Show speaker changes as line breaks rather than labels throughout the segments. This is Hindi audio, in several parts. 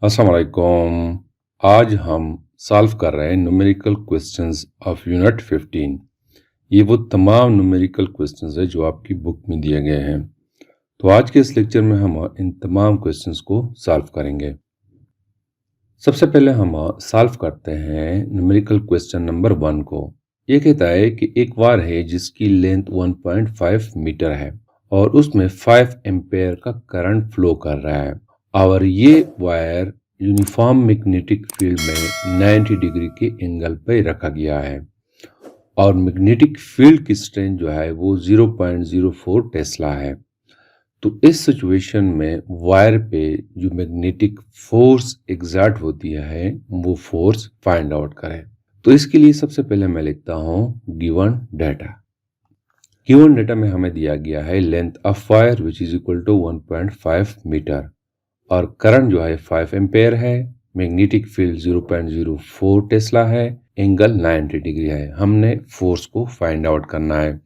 अस्सलाम वालेकुम। आज हम सॉल्व कर रहे हैं न्यूमेरिकल क्वेश्चंस ऑफ यूनिट 15। ये वो तमाम न्यूमेरिकल क्वेश्चंस है जो आपकी बुक में दिए गए हैं। तो आज के इस लेक्चर में हम इन तमाम क्वेश्चंस को सॉल्व करेंगे। सबसे पहले हम सॉल्व करते हैं न्यूमेरिकल क्वेश्चन नंबर 1 को। ये कहता है कि एक वायर है जिसकी लेंथ 1.5 मीटर है और उसमें 5 एम्पेयर का करंट फ्लो कर रहा है और ये वायर यूनिफॉर्म मैग्नेटिक फील्ड में 90 डिग्री के एंगल पर रखा गया है और मैग्नेटिक फील्ड की स्ट्रेंथ जो है वो 0.04 टेस्ला है। तो इस सिचुएशन में वायर पे जो मैग्नेटिक फोर्स एग्जर्ट होती है वो फोर्स फाइंड आउट करें। तो इसके लिए सबसे पहले मैं लिखता हूँ गिवन डाटा। गिवन डाटा में हमें दिया गया है length of wire which is equal to 1.5 metre और करंट जो है 5 एम्पेयर है, मैग्नेटिक फील्ड 0.04 टेस्ला है, एंगल 90 डिग्री है। हमने फोर्स को फाइंड आउट करना है।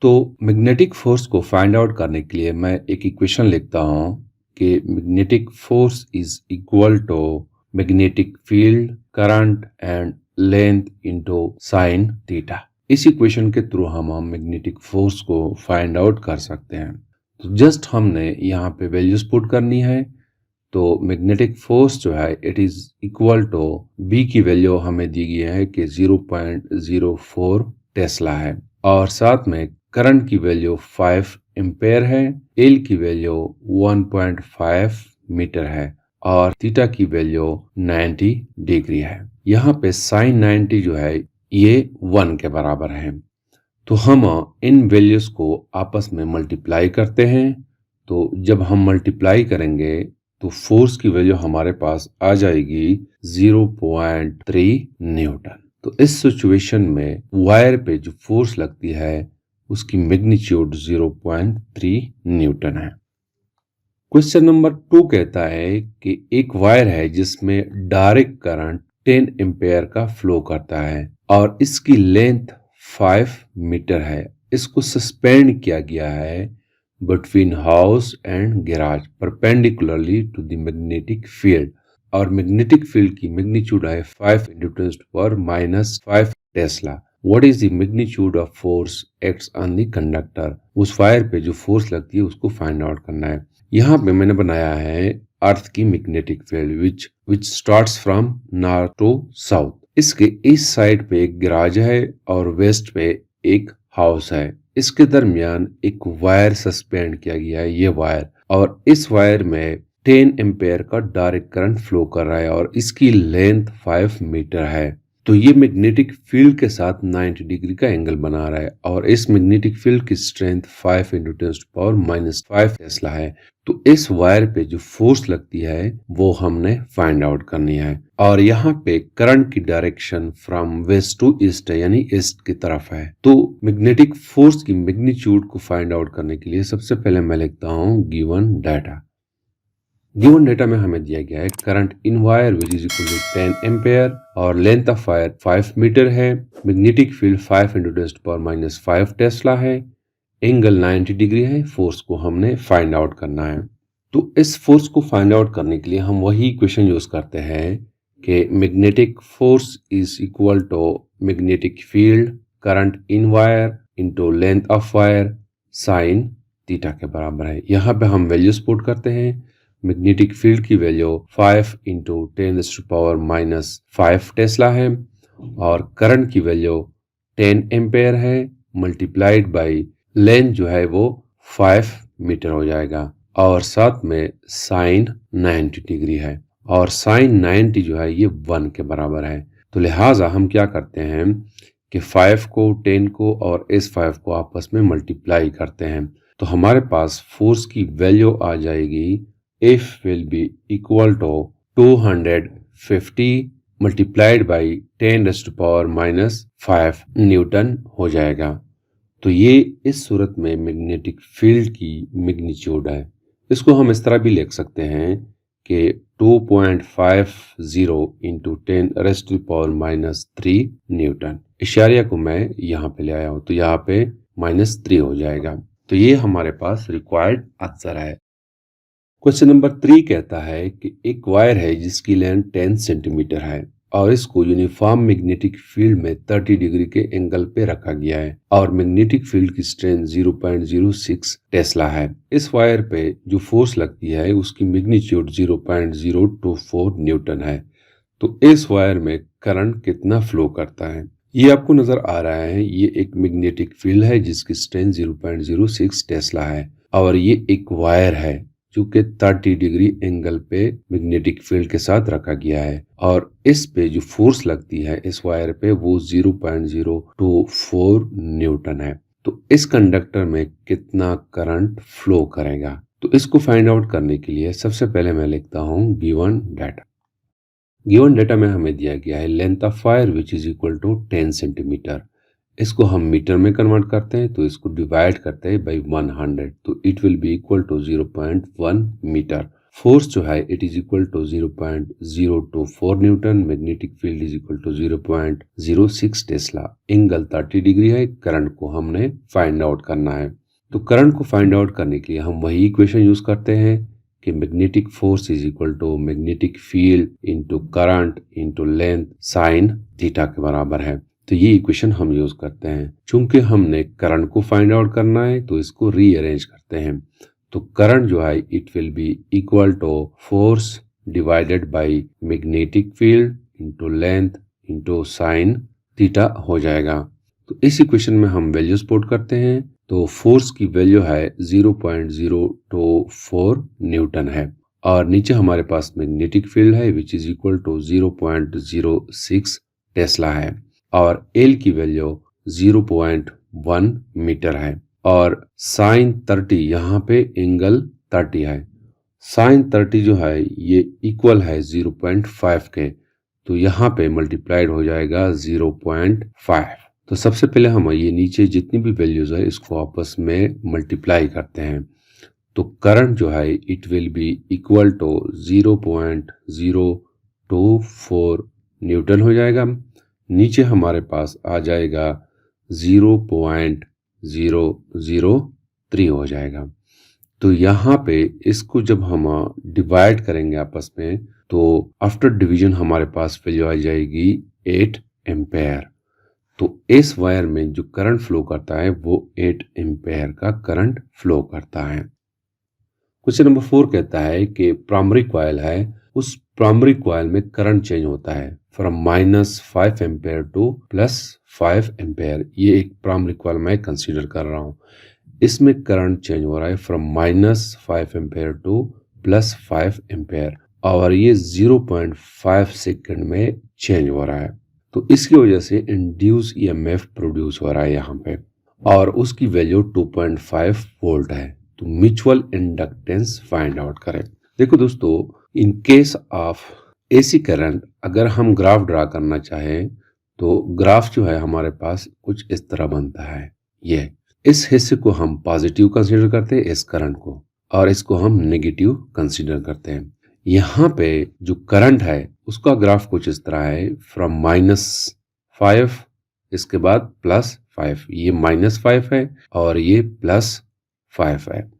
तो मैग्नेटिक फोर्स को फाइंड आउट करने के लिए मैं एक इक्वेशन लिखता हूं कि magnetic force is equal to magnetic field current and length into sine theta. इस इक्वेशन के थ्रू हम मैग्नेटिक फोर्स को फाइंड आउट कर सकते हैं। तो जस्ट हमने यहाँ पे वैल्यूज पुट करनी है। तो मैग्नेटिक फोर्स जो है it is equal to B की वैल्यू हमें दी गई है कि 0.04 टेस्ला है और साथ में करंट की वैल्यू 5 एम्पेयर है, एल की वैल्यू 1.5 मीटर है और थीटा की वैल्यू 90 डिग्री है। यहाँ पे साइन 90 जो है ये 1 के बराबर है। तो हम इन वैल्यूज को आपस में मल्टीप्लाई करते हैं। तो जब हम मल्टीप्लाई करेंगे तो फोर्स की वैल्यू हमारे पास आ जाएगी 0.3 न्यूटन। तो इस सिचुएशन में वायर पे जो फोर्स लगती है उसकी मैग्नीट्यूड 0.3 न्यूटन है। क्वेश्चन नंबर 2 कहता है कि एक वायर है जिसमें डायरेक्ट करंट 10 एम्पेयर का फ्लो करता है और इसकी लेंथ 5 मीटर है। इसको सस्पेंड किया गया है between house and garage perpendicularly to the magnetic field और मैग्नेटिक फील्ड की मैग्नीट्यूड है 5 × 10⁻⁵ tesla. What is the magnitude of force acts on the conductor. उस वायर पे जो फोर्स लगती है उसको फाइंड आउट करना है। यहाँ पे मैंने बनाया है अर्थ की magnetic field which starts from north to south. इसके ईस्ट साइड पे एक गैराज है और वेस्ट पे एक हाउस है। इसके दरमियान एक वायर सस्पेंड किया गया है, ये वायर, और इस वायर में 10 एम्पेयर का डायरेक्ट करंट फ्लो कर रहा है और इसकी लेंथ 5 मीटर है। तो ये मैग्नेटिक फील्ड के साथ 90 डिग्री का एंगल बना रहा है और इस मैग्नेटिक फील्ड की स्ट्रेंथ 5 × 10⁻⁵ टेस्ला है। तो इस वायर पे जो फोर्स लगती है वो हमने फाइंड आउट करनी है और यहाँ पे करंट की direction from west to east है, यानी ईस्ट की तरफ है। तो मैग्नेटिक फोर्स की मैग्नीट्यूड को फाइंड आउट करने के लिए सबसे पहले मैं लिखता हूँ गिवन डाटा। गिवन डेटा में हमें दिया गया है current in wire which is equal to 10 ampere और लेंथ ऑफ वायर 5 मीटर है, मैग्नेटिक फील्ड 5 × 10⁻⁵ टेस्ला है, एंगल 90 डिग्री है। फोर्स को हमने फाइंड आउट करना है। तो इस फोर्स को फाइंड आउट करने के लिए हम वही इक्वेशन यूज करते हैं कि magnetic force is equal to magnetic field current in wire into length of wire sine theta के बराबर है। यहाँ पे हम वैल्यूज पुट करते हैं। मैग्नेटिक फील्ड की वैल्यू 5 × 10⁻⁵ टेस्ला है और करंट की वैल्यू 10 एम्पेयर है मल्टीप्लाइड बाय लेंथ जो है वो 5 मीटर हो जाएगा और साथ में साइन 90 डिग्री है और साइन 90 जो है ये 1 के बराबर है। तो लिहाजा हम क्या करते हैं कि 5 को 10 को और इस 5 को आपस में मल्टीप्लाई करते हैं। तो हमारे पास फोर्स की वैल्यू आ जाएगी F will be equal to 250 multiplied by 10⁻⁵ Newton हो जाएगा। तो ये इस सूरत में मैग्नेटिक फील्ड की मैग्नीट्यूड है। इसको हम इस तरह भी लिख सकते हैं कि 2.50 × 10⁻³ न्यूटन। इशारिया को मैं यहाँ पे ले आया हूँ तो यहाँ पे -3 हो जाएगा। तो ये हमारे पास रिक्वायर्ड आंसर है। क्वेश्चन नंबर 3 कहता है कि एक वायर है जिसकी लेंथ 10 सेंटीमीटर है और इसको यूनिफॉर्म मैग्नेटिक फील्ड में 30 डिग्री के एंगल पे रखा गया है और मैग्नेटिक फील्ड की स्ट्रेंथ 0.06 टेस्ला है। इस वायर पे जो फोर्स लगती है उसकी मैग्नीट्यूड 0.024 न्यूटन है। तो इस वायर में करंट कितना फ्लो करता है? ये आपको नजर आ रहा है, ये एक मैग्नेटिक फील्ड है जिसकी स्ट्रेंथ 0.06 टेस्ला है और ये एक वायर है जो कि 30 डिग्री एंगल पे मैग्नेटिक फील्ड के साथ रखा गया है और इस पे जो फोर्स लगती है इस वायर पे वो 0.024 न्यूटन है। तो इस कंडक्टर में कितना करंट फ्लो करेगा? तो इसको फाइंड आउट करने के लिए सबसे पहले मैं लिखता हूँ गिवन डाटा। गिवन डाटा में हमें दिया गया है length of wire which is equal to 10 centimetre. इसको हम मीटर में कन्वर्ट करते हैं तो इसको डिवाइड करते हैं बाई 100 तो it will be equal to 0.1 metre. Force जो है it is equal to 0.024 newton. Magnetic field is equal to 0.06 tesla. Angle 30 degree है। करंट को हमने फाइंड आउट करना है। तो करंट को फाइंड आउट करने के लिए हम वही इक्वेशन यूज करते हैं कि magnetic force is equal to magnetic field into current into length sine theta के बराबर है। तो ये इक्वेशन हम यूज करते हैं। चूंकि हमने करंट को फाइंड आउट करना है तो इसको रीअरेंज करते हैं। तो करंट जो है it will be equal to force divided by magnetic field into length into sine theta हो जाएगा। तो इस इक्वेशन में हम वैल्यूज पुट करते हैं। तो फोर्स की वैल्यू है 0.024 न्यूटन है और नीचे हमारे पास मैग्नेटिक फील्ड है which is equal to 0.06 tesla है और एल की वैल्यू 0.1 मीटर है और साइन 30 यहाँ पे एंगल 30 है। साइन 30 जो है ये इक्वल है 0.5 के तो यहाँ पे मल्टीप्लाइड हो जाएगा 0.5। तो सबसे पहले हम ये नीचे जितनी भी वैल्यूज है इसको आपस में मल्टीप्लाई करते हैं। तो करंट जो है it will be equal to 0.024 newton हो जाएगा। नीचे हमारे पास आ जाएगा 0.003 हो जाएगा। तो यहाँ पे इसको जब हम डिवाइड करेंगे आपस में तो आफ्टर डिवीजन हमारे पास वैल्यू आ जाएगी 8 एम्पेयर। तो इस वायर में जो करंट फ्लो करता है वो 8 एम्पेयर का करंट फ्लो करता है। क्वेश्चन नंबर 4 कहता है कि प्राइमरी कॉइल है, उस प्राइमरी कॉइल में करंट चेंज होता है फ्रॉम -5 एम्पेयर टू +5 एम्पेयर। ये एक प्राइमरी कॉइल मैं कंसीडर कर रहा हूँ। इसमें करंट चेंज हो रहा है फ्रॉम -5 एम्पेयर टू +5 एम्पेयर और ये 0.5 सेकेंड में चेंज हो रहा है। तो इसकी वजह से इंड्यूस ईएमएफ प्रोड्यूस हो रहा है यहाँ पे और उसकी वैल्यू 2.5 वोल्ट है। तो म्यूचुअल इंडक्टेंस फाइंड आउट करें। देखो दोस्तों, in case of AC current अगर हम ग्राफ ड्रा करना चाहें तो ग्राफ जो है हमारे पास कुछ इस तरह बनता है। ये इस हिस्से को हम पॉजिटिव कंसीडर करते हैं इस करंट को और इसको हम नेगेटिव कंसीडर करते हैं। यहाँ पे जो करंट है उसका ग्राफ कुछ इस तरह है फ्रॉम -5 इसके बाद +5। ये -5 है और ये +5 है।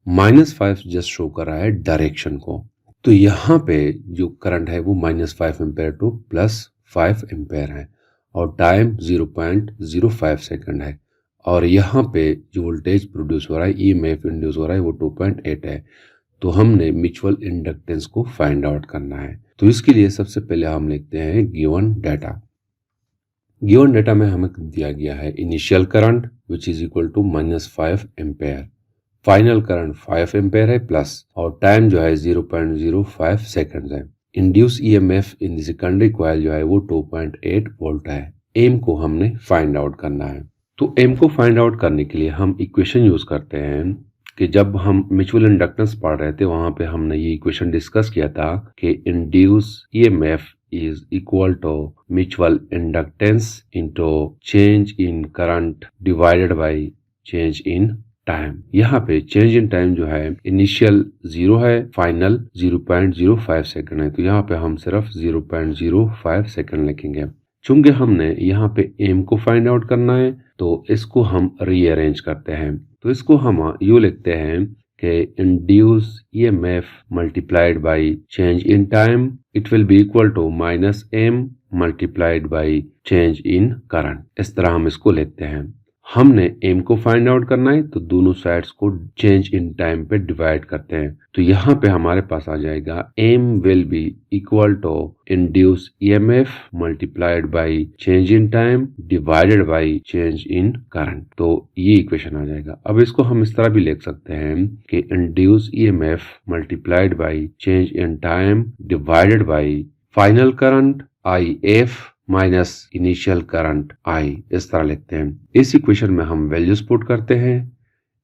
-5 जस्ट शो कर रहा है डायरेक्शन को। तो यहाँ पे जो करंट है वो -5 एम्पेयर टू +5 एम्पेयर है और टाइम 0.05 सेकंड है और यहाँ पे जो वोल्टेज प्रोड्यूस हो रहा है ईएमएफ इंड्यूस हो रहा है वो 2.8 है। तो हमने म्यूचुअल इंडक्टेंस को फाइंड आउट करना है। तो इसके लिए सबसे पहले हम लिखते हैं गिवन डाटा। गिवन डाटा में हमें दिया गया है initial current which is equal to -5 ampere, final current 5 ampere है प्लस और टाइम जो है 0.05 सेकंड है। Induce EMF in the secondary coil जो है वो 2.8 वोल्ट है। एम को हमने फाइंड आउट करना है। तो एम को फाइंड आउट करने के लिए हम इक्वेशन यूज करते हैं कि जब हम म्यूचुअल इंडक्टेंस पढ़ रहे थे वहां पे हमने ये इक्वेशन डिस्कस किया था कि induce EMF is equal to mutual inductance into change in current divided by change in time. यहाँ पे चेंज इन टाइम जो है इनिशियल 0 है, फाइनल 0.05 सेकंड है। तो यहाँ पे हम सिर्फ 0.05 सेकंड लिखेंगे। चूंकि हमने यहाँ पे एम को फाइंड आउट करना है तो इसको हम रीअरेंज करते हैं। तो इसको हम यूँ लिखते हैं
कि induce EMF multiplied by change in time it will be equal to minus M multiplied by change in current. इस तरह हम इसको लेते हैं। हमने एम को फाइंड आउट करना है तो दोनों साइड्स को चेंज इन टाइम पे डिवाइड करते हैं। तो यहाँ पे हमारे पास आ जाएगा M will be equal to induce EMF multiplied by change in time divided by change in current. तो ये इक्वेशन आ जाएगा। अब इसको हम इस तरह भी लिख सकते हैं कि induce EMF multiplied by change in time divided by final current I F minus initial current I. इस तरह लिखते हैं। इस इक्वेशन में हम वैल्यूज पुट करते हैं।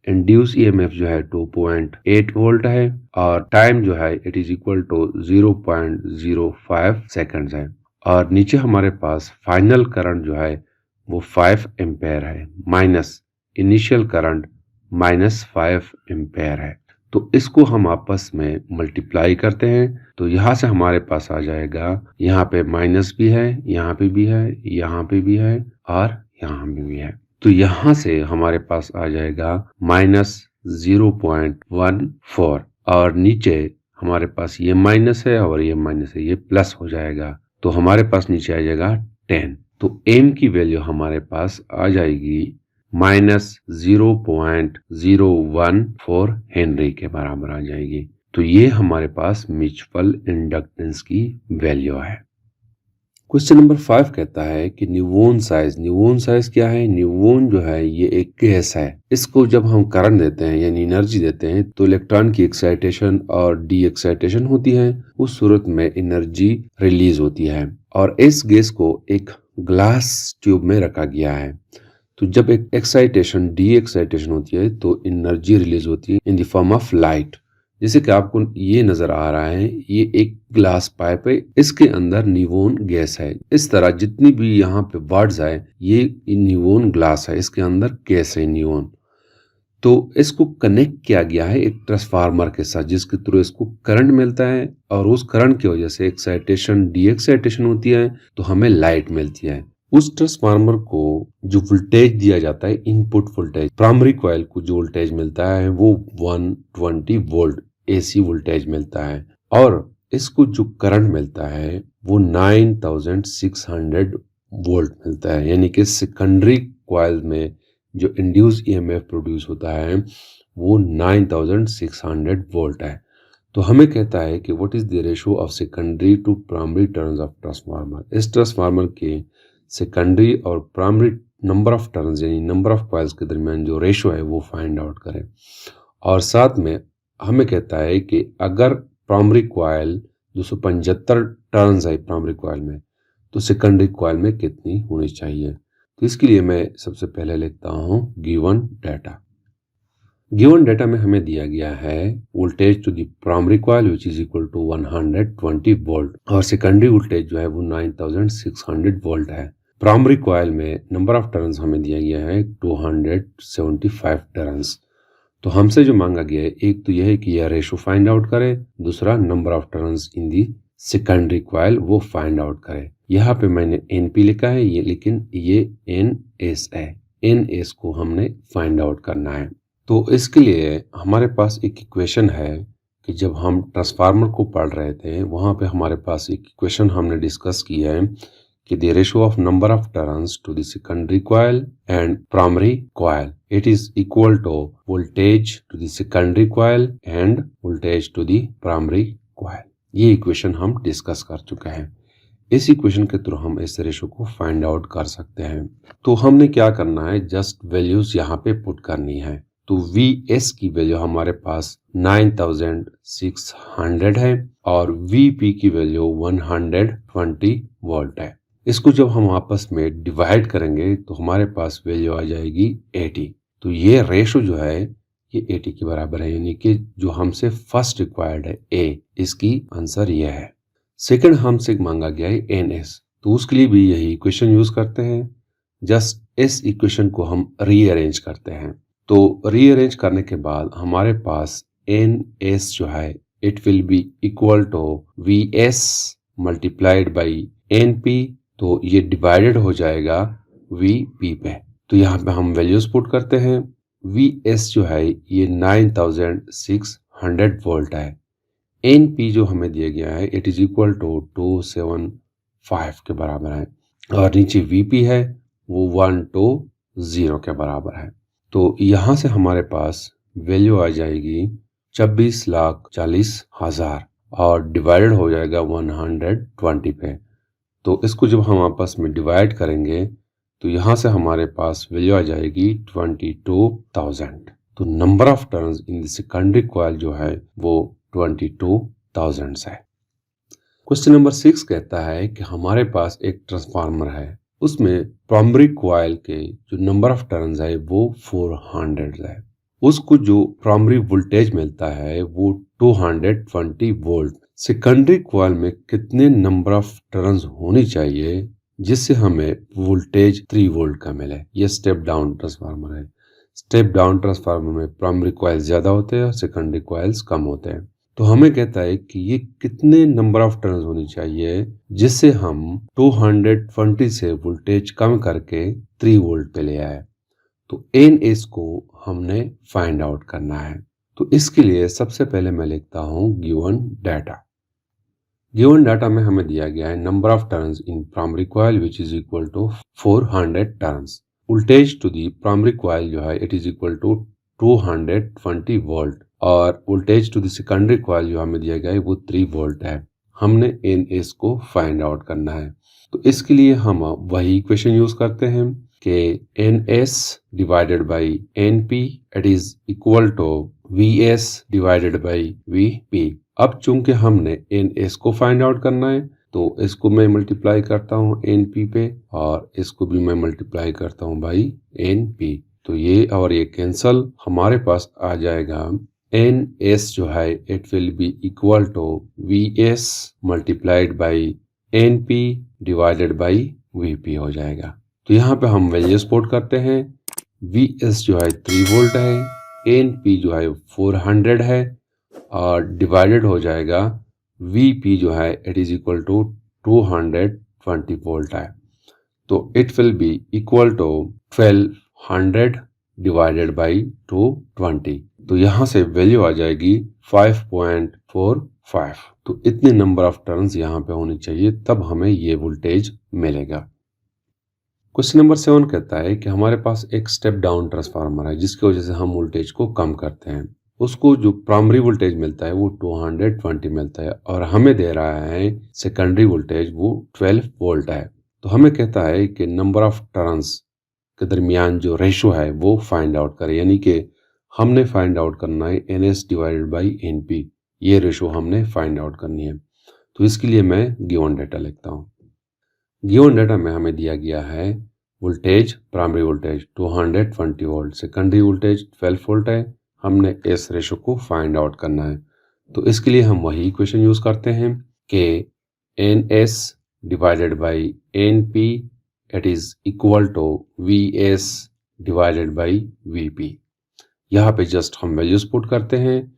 इंड्यूस ईएमएफ जो है 2.8 वोल्ट है और टाइम जो है it is equal to 0.05 seconds है और नीचे हमारे पास फाइनल करंट जो है वो 5 एम्पेयर है minus initial current minus 5 ampere है। तो इसको हम आपस में मल्टीप्लाई करते हैं तो यहाँ से हमारे पास आ जाएगा, यहाँ पे माइनस भी है, यहाँ पे भी है, यहाँ पे भी है और यहाँ पे भी है। तो यहाँ से हमारे पास आ जाएगा माइनस 0.14 और नीचे हमारे पास ये माइनस है और ये माइनस है, ये प्लस हो जाएगा तो हमारे पास नीचे आ जाएगा 10। तो एम की वैल्यू हमारे पास आ जाएगी माइनस 0.014 हेनरी के बराबर आ जाएगी। तो ये हमारे पास म्यूचुअल इंडक्टेंस की वैल्यू है। क्वेश्चन नंबर 5 कहता है कि न्यूवोन साइज क्या है? न्यूवोन जो है ये एक गैस है। इसको जब हम करंट देते हैं यानी एनर्जी देते हैं तो इलेक्ट्रॉन की एक्साइटेशन और डी एक्साइटेशन होती है। उस सूरत में एनर्जी रिलीज होती है और इस गैस को एक ग्लास ट्यूब में रखा गया है। तो जब एक एक्साइटेशन डी एक्साइटेशन होती है तो एनर्जी रिलीज होती है in the form of light. जैसे कि आपको ये नजर आ रहा है, ये एक ग्लास पाइप है, इसके अंदर न्यूवोन गैस है। इस तरह जितनी भी यहाँ पे वर्ड्स है ये न्यूवोन ग्लास है, इसके अंदर गैस है न्यूवोन। तो इसको कनेक्ट किया गया है एक ट्रांसफार्मर के साथ जिसके थ्रू इसको करंट मिलता है और उस करंट की वजह से एक्साइटेशन डी एक्साइटेशन होती है तो हमें लाइट मिलती है। उस ट्रांसफार्मर को जो वोल्टेज दिया जाता है, इनपुट वोल्टेज, प्राइमरी कॉइल को जो वोल्टेज मिलता है वो 120 वोल्ट एसी वोल्टेज मिलता है और इसको जो करंट मिलता है वो 9600 वोल्ट मिलता है। यानी कि सेकेंडरी कॉइल में जो इंड्यूस ईएमएफ प्रोड्यूस होता है वो 9600 वोल्ट है। तो हमें कहता है कि what is the ratio of secondary to primary turns of transformer. इस ट्रांसफार्मर के सेकेंडरी और प्राइमरी नंबर ऑफ टर्न्स यानी नंबर ऑफ कॉइल्स के दरमियान जो रेशो है वो फाइंड आउट करें। और साथ में हमें कहता है कि अगर प्राइमरी कॉइल 275 टर्न्स है प्राइमरी कॉइल में तो सेकेंडरी कॉइल में कितनी होनी चाहिए। तो इसके लिए मैं सबसे पहले लिखता हूँ गिवन डाटा। गिवन डाटा में हमें दिया गया है voltage to the primary coil which is equal to 120 volt और सेकेंडरी वोल्टेज जो है वो 9600 वोल्ट है। प्राइमरी कॉइल में नंबर ऑफ टर्न्स हमें दिया गया है 275 टर्न्स। तो हमसे जो मांगा गया है एक तो यह है कि यह रेशो फाइंड आउट करे, दूसरा number of turns in the secondary coil वो फाइंड आउट करे। यहाँ पे मैंने एनपी लिखा है ये, लेकिन ये एनएस है। एनएस को हमने फाइंड आउट करना है। तो इसके लिए हमारे पास एक इक्वेशन है कि जब हम ट्रांसफार्मर को पढ़ रहे थे वहाँ पे हमारे पास एक इक्वेशन हमने डिस्कस की है कि the ratio of number of turns to the secondary coil and primary coil it is equal to voltage to the secondary coil and voltage to the primary coil. ये इक्वेशन हम डिस्कस कर चुके हैं। इस इक्वेशन के थ्रू हम इस रेशियो को फाइंड आउट कर सकते हैं। तो हमने क्या करना है, जस्ट वैल्यूज यहाँ पे पुट करनी है। तो Vs की वैल्यू हमारे पास 9600 है और Vp की वैल्यू 120 वोल्ट है। इसको जब हम आपस में डिवाइड करेंगे तो हमारे पास वैल्यू आ जाएगी 80। तो ये रेशो जो है ये 80 के बराबर है, यानी कि जो हमसे फर्स्ट रिक्वायर्ड है A, इसकी आंसर ये है। सेकंड हमसे मांगा गया है NS, तो उसके लिए भी यही इक्वेशन यूज करते हैं। जस्ट इस इक्वेशन को हम रीअरेंज करते हैं। तो रीअरेंज करने के बाद हमारे पास NS जो है it will be equal to VS multiplied by NP, तो ये डिवाइडेड हो जाएगा VP पे। तो यहाँ पे हम वैल्यूज पुट करते हैं। VS जो है ये 9600 वोल्ट है। NP जो हमें दिया गया है इट इज इक्वल टू 275 के बराबर है और नीचे VP है वो 120 के बराबर है। तो यहाँ से हमारे पास वैल्यू आ जाएगी 24,40,000 और डिवाइडेड हो जाएगा 120 पे। तो इसको जब हम आपस में डिवाइड करेंगे तो यहाँ से हमारे पास वैल्यू आ जाएगी 22,000। तो number of turns in the secondary coil जो है वो 22,000 है। क्वेश्चन नंबर 6 कहता है कि हमारे पास एक ट्रांसफार्मर है, उसमें प्राइमरी कॉइल के जो नंबर ऑफ टर्न्स है वो 400 है। उसको जो प्राइमरी वोल्टेज मिलता है वो 220 वोल्ट। सेकेंडरी कॉइल में कितने नंबर ऑफ टर्न्स होनी चाहिए जिससे हमें वोल्टेज 3 वोल्ट का मिले? ये स्टेप डाउन ट्रांसफार्मर है। स्टेप डाउन ट्रांसफार्मर में प्राइमरी कॉइल ज्यादा होते हैं और सेकेंडरी कॉइल्स कम होते हैं। तो हमें कहता है कि ये कितने नंबर ऑफ टर्न्स होनी चाहिए जिससे हम 220 से वोल्टेज कम करके 3 वोल्ट पे ले आए। तो NS को हमने फाइंड आउट करना है। तो इसके लिए सबसे पहले मैं लिखता हूं गिवन डाटा। गिवन डाटा में हमें दिया गया है number of turns in primary coil which is equal to 400 turns. Voltage to the primary coil जो है it is equal to 220 volt और voltage to the secondary coil जो हमें दिया गया है वो 3 वोल्ट है। हमने NS को फाइंड आउट करना है। तो इसके लिए हम वही इक्वेशन यूज करते हैं कि NS divided by NP it is equal to VS divided by VP। अब चूंकि हमने NS को फाइंड आउट करना है तो इसको मैं मल्टीप्लाई करता हूँ NP पे और इसको भी मैं मल्टीप्लाई करता हूँ बाई NP। तो ये और ये कैंसल, हमारे पास आ जाएगा NS जो है it will be equal to VS multiplied by NP divided by VP हो जाएगा। तो यहाँ पे हम वैल्यूज पुट करते हैं। VS जो है 3 वोल्ट है, NP जो है 400 है और डिवाइडेड हो जाएगा VP जो है it is equal to 220 volt है। तो it will be equal to 1200 divided by 220। तो यहाँ से वैल्यू आ जाएगी 5.45। तो इतने नंबर ऑफ टर्न्स यहाँ पे होनी चाहिए तब हमें ये वोल्टेज मिलेगा। क्वेश्चन नंबर 7 कहता है कि हमारे पास एक स्टेप डाउन ट्रांसफार्मर है जिसकी वजह से हम वोल्टेज को कम करते हैं। उसको जो प्राइमरी वोल्टेज मिलता है वो 220 मिलता है और हमें दे रहा है सेकेंडरी वोल्टेज वो 12 वोल्ट है। तो हमें कहता है कि नंबर ऑफ टर्न्स के दरमियान जो रेशो है वो फाइंड आउट करें, यानी कि हमने फाइंड आउट करना है NS डिवाइडेड बाई NP। ये रेशो हमने फाइंड आउट करनी है। तो इसके लिए मैं गिवन डाटा लिखता हूँ। गिवन डाटा में हमें दिया गया है voltage, primary voltage 220 volt, secondary voltage 12 volt है। हमने इस रेशो को फाइंड आउट करना है। तो इसके लिए हम वही इक्वेशन यूज करते हैं कि NS divided by NP it is equal to VS divided by VP। यहाँ पे जस्ट हम वैल्यूज पुट करते हैं।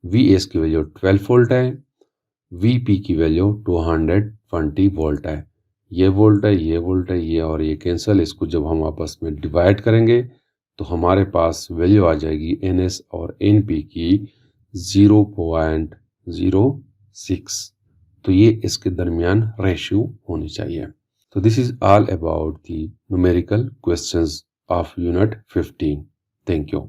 VS की वैल्यू 12 वोल्ट है, VP की वैल्यू 220 वोल्ट है। ये वोल्ट है, ये वोल्ट है, ये और ये कैंसल। इसको जब हम आपस में डिवाइड करेंगे तो हमारे पास वैल्यू आ जाएगी NS और NP की 0.06। तो ये इसके दरमियान रेशियो होनी चाहिए। तो this is all about the numerical questions of unit 15। Thank you.